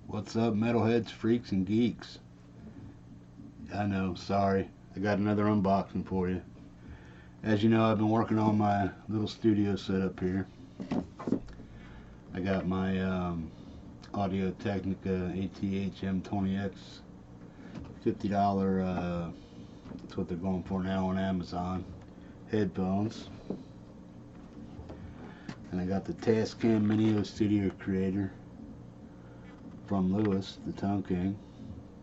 What's up, metalheads, freaks, and geeks? I know, sorry. I got another unboxing for you. As you know, I've been working on my little studio setup here. I got my Audio Technica AT-HM20X $50, that's what they're going for now on Amazon, headphones. And I got the Tascam MiNiSTUDUO creator from Lewis, the Tone King.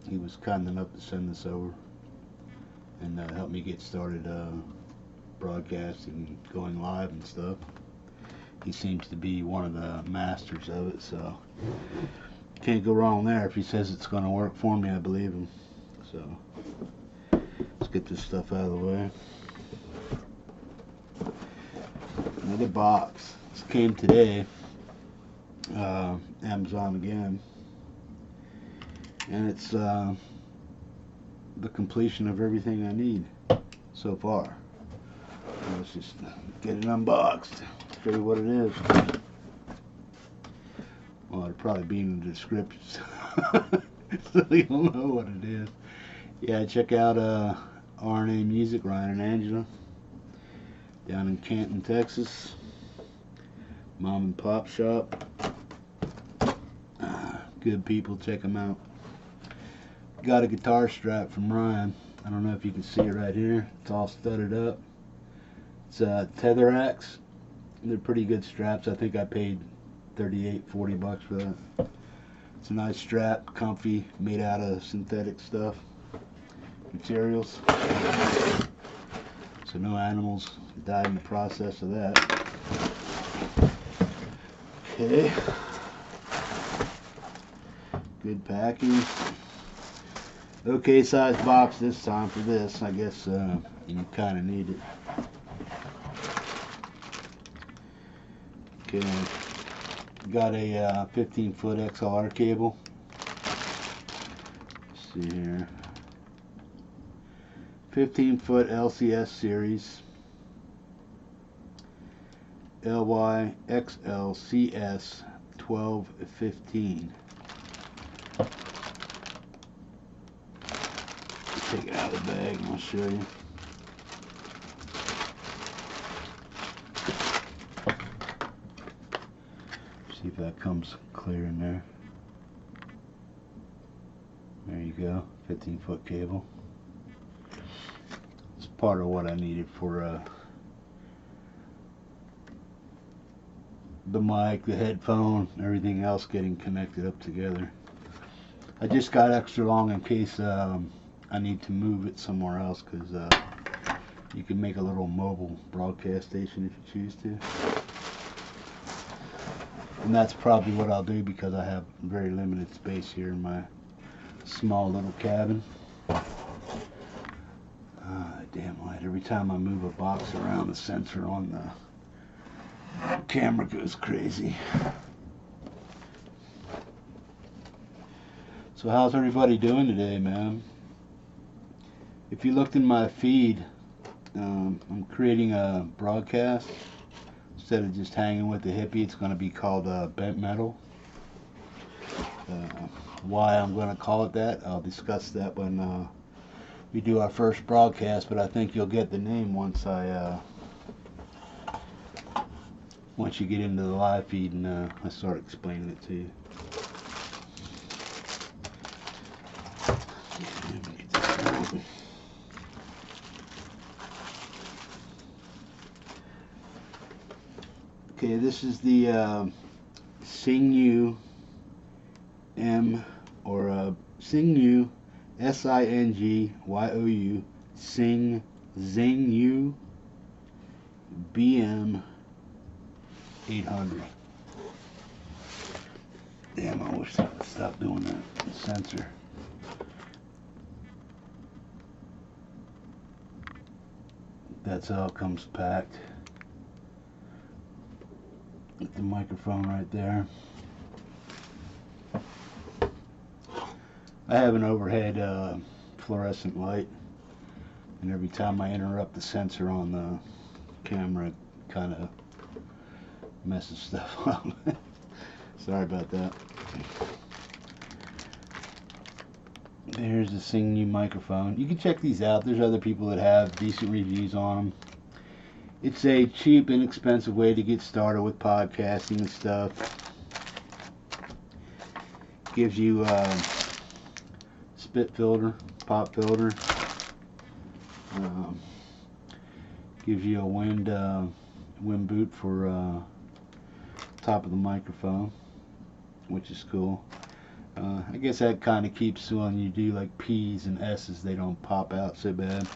He was kind enough to send this over and help me get started broadcasting, going live and stuff. He seems to be one of the masters of it, so can't go wrong there. If he says it's going to work for me, I believe him. So let's get this stuff out of the way. Another box. This came today, Amazon again, and it's the completion of everything I need so far. Let's just get it unboxed, show you what it is. Well, it'll probably be in the description so you'll know what it is. Yeah, check out RNA Music, Ryan and Angela, down in Canton, Texas. Mom and pop shop. Good people, check them out. Got a guitar strap from Ryan. I don't know if you can see it right here. It's all studded up. It's tether axe. They're pretty good straps. I think I paid $38-40 for that. It's a nice strap, comfy, made out of synthetic stuff, materials. So no animals died in the process of that. Okay. Good packing. Okay size box this time for this. I guess you kind of need it. Okay. Got a 15-foot XLR cable. Let's see here. 15-foot LCS series. LYXLCS 1215. Take it out of the bag and I'll show you. See if that comes clear in there. There you go, 15-foot cable. It's part of what I needed for the mic, the headphone, everything else getting connected up together. I just got extra long in case I need to move it somewhere else, because you can make a little mobile broadcast station if you choose to. And that's probably what I'll do, because I have very limited space here in my small little cabin. Damn light. Every time I move a box around, the sensor on the camera goes crazy. So how's everybody doing today, man? If you looked in my feed, I'm creating a broadcast. Instead of just hanging with the hippie, it's going to be called Bent Metal. Why I'm going to call it that, I'll discuss that when we do our first broadcast, but I think you'll get the name once you get into the live feed and I start explaining it to you. Okay, this is the ZingYou ZingYou SINGYOU ZingYou BM-800. Damn, I wish I could stop doing that sensor. That's how it comes packed. With the microphone right there. I have an overhead fluorescent light, and every time I interrupt the sensor on the camera, it kind of messes stuff up. Sorry about that. Here's the ZingYou microphone. You can check these out. There's other people that have decent reviews on them. It's a cheap, inexpensive way to get started with podcasting and stuff. Gives you spit filter, pop filter. Gives you a wind boot for top of the microphone, which is cool. I guess that kind of keeps when you do like P's and S's, they don't pop out so bad.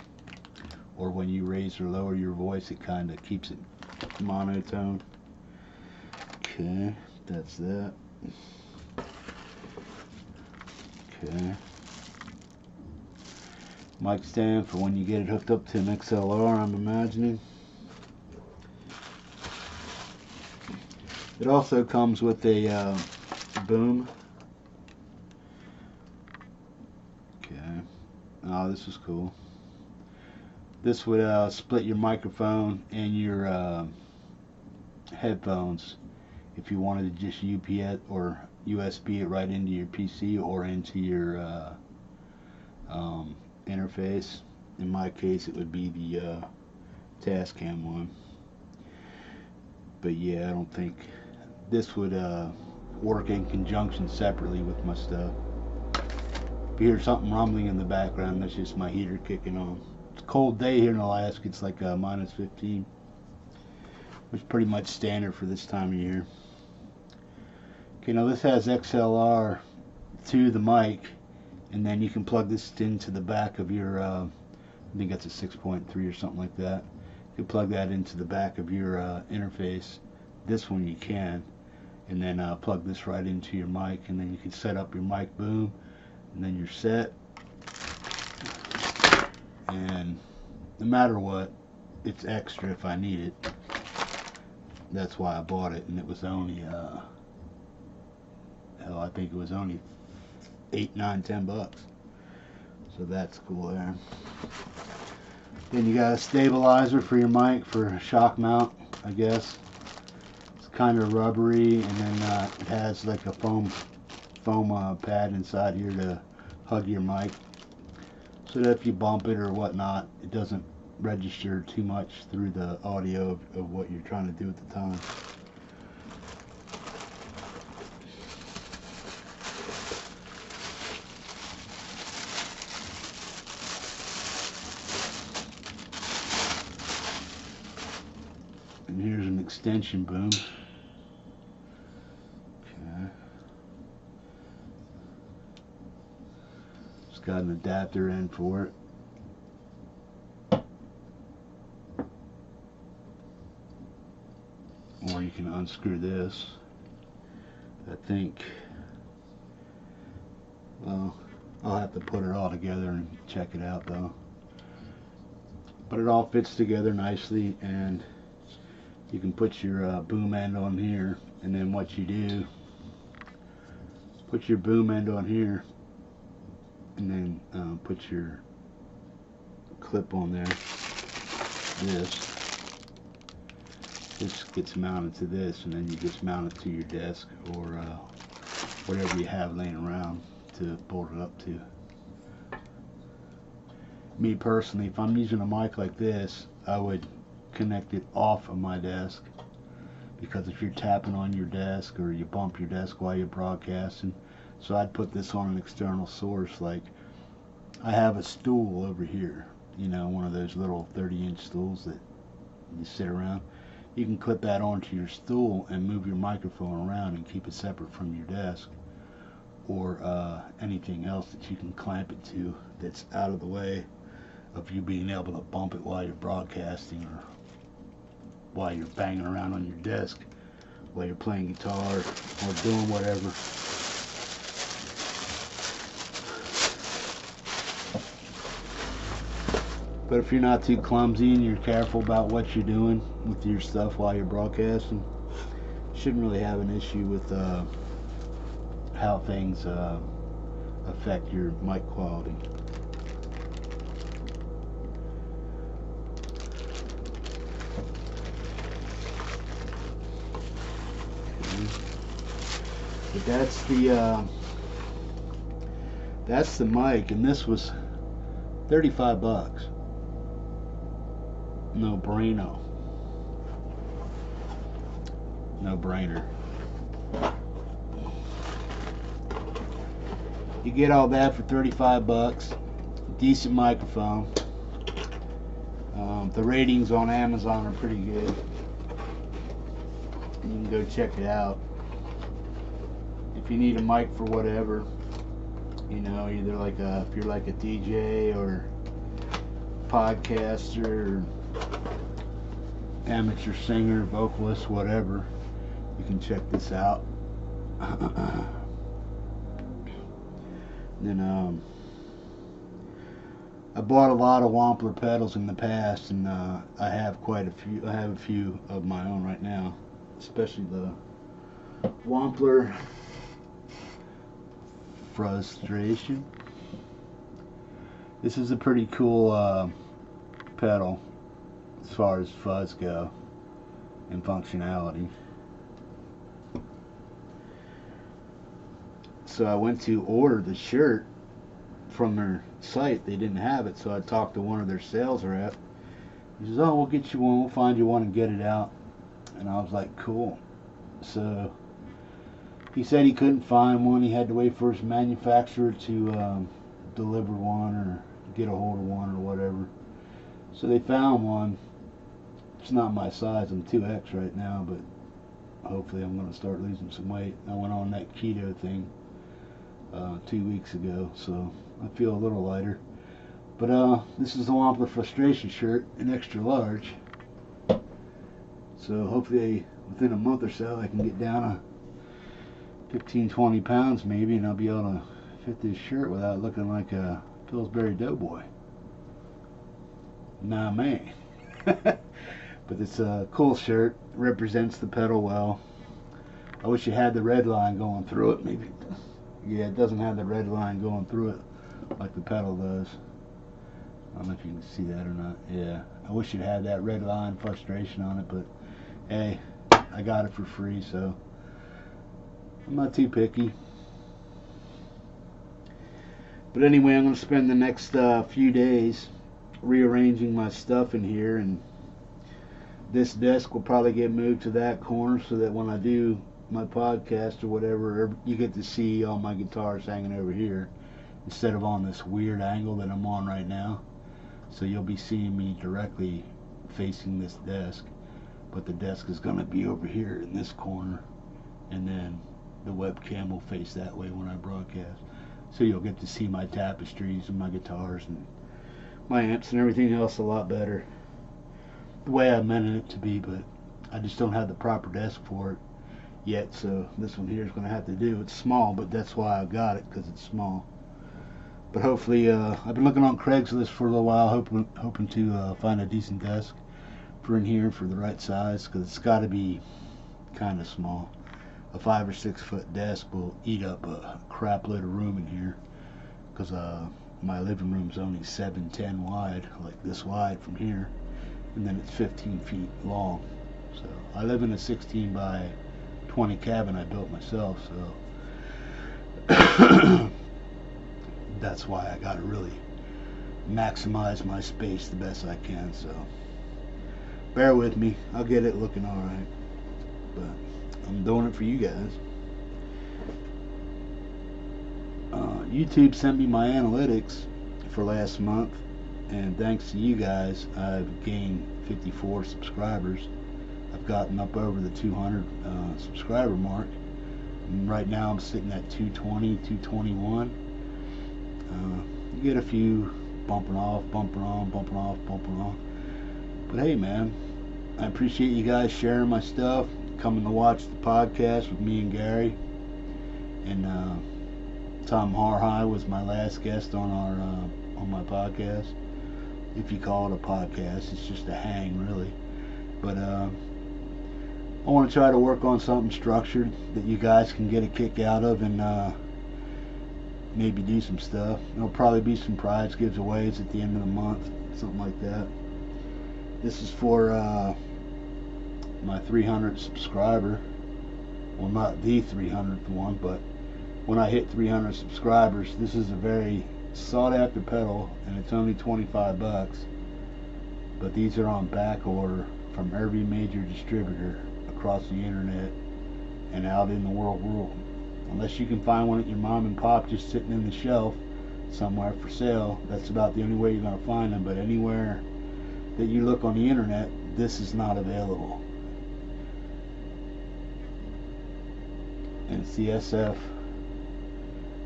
Or when you raise or lower your voice, it kind of keeps it monotone. Okay, that's that. Okay. Mic stand for when you get it hooked up to an XLR, I'm imagining. It also comes with a boom. Okay. Oh, this is cool. This would split your microphone and your headphones if you wanted to just UPS or USB it right into your PC or into your interface. In my case, it would be the Tascam one. But yeah, I don't think this would work in conjunction separately with my stuff. If you hear something rumbling in the background, that's just my heater kicking on. It's a cold day here in Alaska. It's like minus 15, which is pretty much standard for this time of year. Okay, now this has XLR to the mic, and then you can plug this into the back of your, I think that's a 6.3 or something like that. You can plug that into the back of your interface. This one you can, and then plug this right into your mic, and then you can set up your mic boom, and then you're set. And no matter what, it's extra if I need it. That's why I bought it, and it was only hell, I think it was only $8, $9, $10. So that's cool there. Then you got a stabilizer for your mic for shock mount, I guess. It's kind of rubbery, and then it has like a foam pad inside here to hug your mic, so that if you bump it or whatnot, it doesn't register too much through the audio of what you're trying to do at the time. And here's an extension boom. Okay. It's got an adapter in for it. Or you can unscrew this. I think, well, I'll have to put it all together and check it out though. But it all fits together nicely, and you can put your boom end on here, and then what you do, put your boom end on here, and then put your clip on there. This gets mounted to this, and then you just mount it to your desk or whatever you have laying around to bolt it up to. Me personally, if I'm using a mic like this, I would connect it off of my desk, because if you're tapping on your desk or you bump your desk while you're broadcasting, so I'd put this on an external source. Like, I have a stool over here, you know, one of those little 30-inch stools that you sit around. You can clip that onto your stool and move your microphone around and keep it separate from your desk, or anything else that you can clamp it to that's out of the way of you being able to bump it while you're broadcasting, or while you're banging around on your desk, while you're playing guitar or doing whatever. But if you're not too clumsy and you're careful about what you're doing with your stuff while you're broadcasting, you shouldn't really have an issue with how things affect your mic quality. But That's the mic, and this was 35 bucks. No brainer. No brainer. You get all that for 35 bucks. Decent microphone. The ratings on Amazon are pretty good. You can go check it out. If you need a mic for whatever, you know, either like if you're like a DJ or podcaster or amateur singer, vocalist, whatever, you can check this out. Then I bought a lot of Wampler pedals in the past, and I have quite a few. I have a few of my own right now, especially the Wampler Frustration. This is a pretty cool pedal as far as fuzz go and functionality. So I went to order the shirt from their site. They didn't have it, so I talked to one of their sales reps. He says, "Oh, we'll get you one. We'll find you one and get it out." And I was like, "Cool." So he said he couldn't find one. He had to wait for his manufacturer to deliver one or get a hold of one or whatever. So they found one. It's not my size. I'm 2X right now, but hopefully I'm going to start losing some weight. I went on that keto thing 2 weeks ago, so I feel a little lighter. But this is the Wampler Frustration shirt, an extra large. So hopefully within a month or so I can get down to 15-20 pounds maybe, and I'll be able to fit this shirt without looking like a Pillsbury Doughboy. Nah, man. But it's a cool shirt, represents the pedal well. I wish it had the red line going through it. Maybe, yeah, it doesn't have the red line going through it like the pedal does. I don't know if you can see that or not. Yeah, I wish it had that red line frustration on it, but hey, I got it for free, so I'm not too picky. But anyway, I'm going to spend the next few days rearranging my stuff in here, and this desk will probably get moved to that corner so that when I do my podcast or whatever, you get to see all my guitars hanging over here instead of on this weird angle that I'm on right now. So you'll be seeing me directly facing this desk, but the desk is going to be over here in this corner, and then the webcam will face that way when I broadcast. So you'll get to see my tapestries and my guitars and my amps and everything else a lot better, the way I meant it to be, but I just don't have the proper desk for it yet, so this one here is going to have to do. It's small, but that's why I got it, because it's small. But hopefully, I've been looking on Craigslist for a little while, hoping to find a decent desk for in here for the right size, because it's got to be kind of small. A 5 or 6 foot desk will eat up a crap load of room in here, because my living room's only 7'10" wide, like this wide from here, and then it's 15 feet long. So I live in a 16 by 20 cabin I built myself, so that's why I gotta really maximize my space the best I can. So bear with me, I'll get it looking alright, but I'm doing it for you guys. YouTube sent me my analytics for last month, and thanks to you guys, I've gained 54 subscribers. I've gotten up over the 200 subscriber mark, and right now I'm sitting at 220, 221. You get a few bumping off, bumping on, bumping off, bumping off. But hey, man, I appreciate you guys sharing my stuff, coming to watch the podcast with me and Gary. And Tom Harhigh was my last guest on my podcast. If you call it a podcast, it's just a hang, really. But I want to try to work on something structured that you guys can get a kick out of, and maybe do some stuff. There'll probably be some prize giveaways at the end of the month, something like that. This is for my 300th subscriber. Well, not the 300th one, but when I hit 300 subscribers. This is a very sought after pedal, and it's only 25 bucks, but these are on back order from every major distributor across the internet and out in the world. Unless you can find one at your mom and pop just sitting in the shelf somewhere for sale, that's about the only way you're going to find them. But anywhere that you look on the internet, this is not available. And it's the SF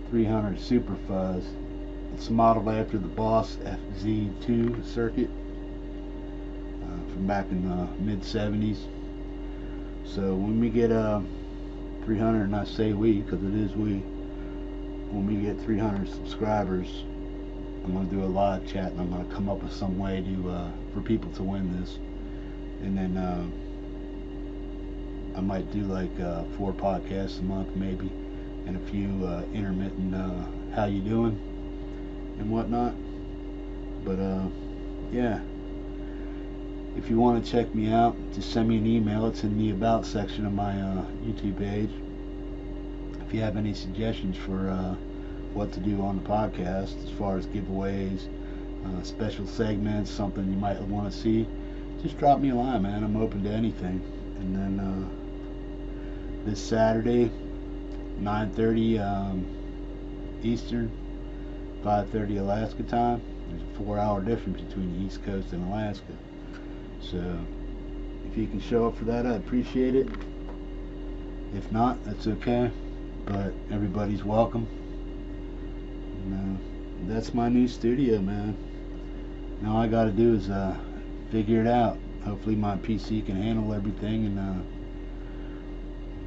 300 Super Fuzz. It's modeled after the Boss FZ2 circuit from back in the mid-70s. So when we get 300, and I say we because it is we, when we get 300 subscribers, I'm going to do a live chat, and I'm going to come up with some way to for people to win this. And then I might do like 4 podcasts a month maybe, and a few intermittent how you doing and whatnot. But yeah, if you want to check me out, just send me an email. It's in the about section of my YouTube page. If you have any suggestions for what to do on the podcast as far as giveaways, special segments, something you might want to see, just drop me a line, man. I'm open to anything. And then this Saturday, 9:30 Eastern, 5:30 Alaska time. There's a 4-hour difference between the East Coast and Alaska. So if you can show up for that, I appreciate it. If not, that's okay. But everybody's welcome. And, that's my new studio, man. Now all I gotta do is figure it out. Hopefully my PC can handle everything, and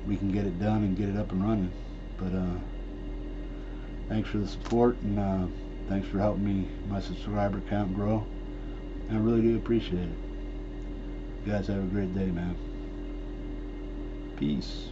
we can get it done and get it up and running. But thanks for the support, and thanks for helping me, my subscriber count grow. I really do appreciate it. You guys have a great day, man. Peace.